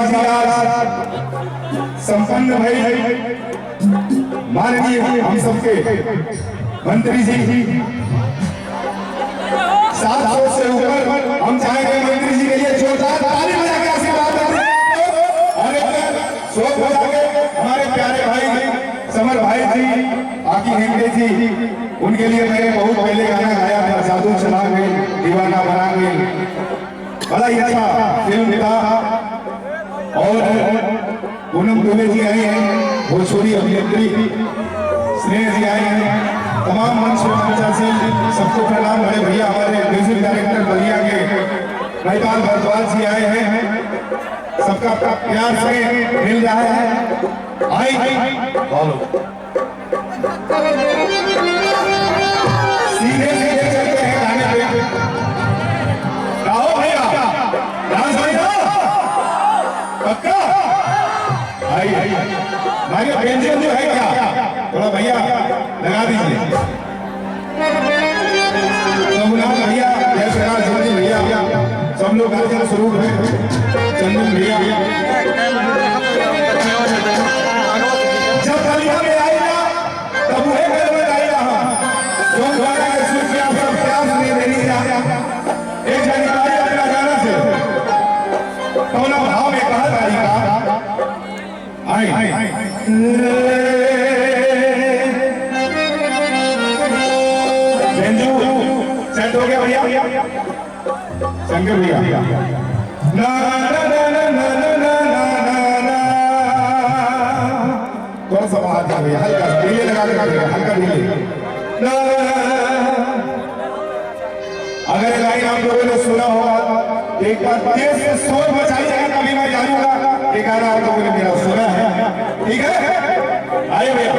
जी आज संपन्न भाई माननीय हम सबके मंत्री जी 700 से ऊपर हम चाहेंगे मंत्री जी के लिए जोरदार ताली बजा के आशीर्वाद दें। और शोक हो जाके हमारे प्यारे भाई समर भाई जी आकी हेगड़े जी, उनके लिए मैंने बहुत पहले गाना गाया था, जादू चलाएंगे दीवाना बनाएंगे, बड़ा ही अच्छा फिल्म था। और पूनम दुबे जी आई हैं, भोजपुरी अभिनेत्री स्नेह जी आई हैं, तमाम मंच मंचा से सबको प्रणाम। बड़े भैया हमारे म्यूजिक डायरेक्टर बलिया के महिपाल भारद्वाज जी आए हैं, सबका प्यार से मिल रहा है। आई बोलो सीधे सीधे चलते हैं गाने पे। गाओ भैया, डांस भैया पक्का। आई भाई पेंशन जो है क्या थोड़ा भैया लगा दीजिए। रघुनाथ भैया, जयप्रकाश जी भैया, सब लोग गार्जियन स्वरूप है, चंदन भैया। जब गलिया में आई ना तब वह घर में आई रहा, जो द्वारा के सुख के आप सब प्यास नहीं देनी चाहता। एक जानकारी अपना गाना से कौन भाव में कहा तारीखा आई सेट हो गया भैया, शंकर भैया ना ना ना ना ना ना ना, थोड़ा सा बाहर भैया, हल्का डिले लगा के हल्का डिले ना। अगर लाइन आप लोगों ने सुना होगा एक बार तेज से शोर मचाइएगा, तभी मैं जानूंगा ये गाना आप लोगों ने मेरा सुना है, ठीक है। आइए भैया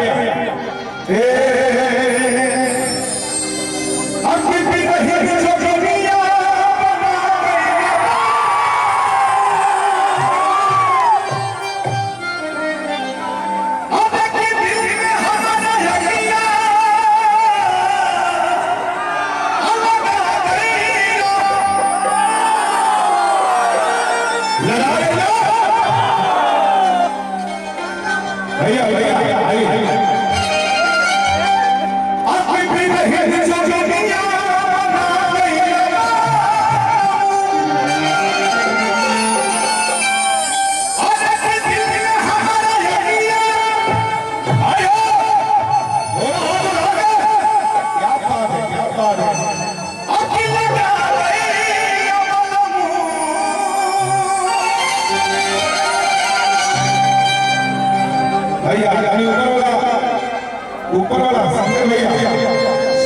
ऊपर वाला शंकर भैया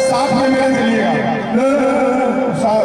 साथ में मेरे चलिएगा, साथ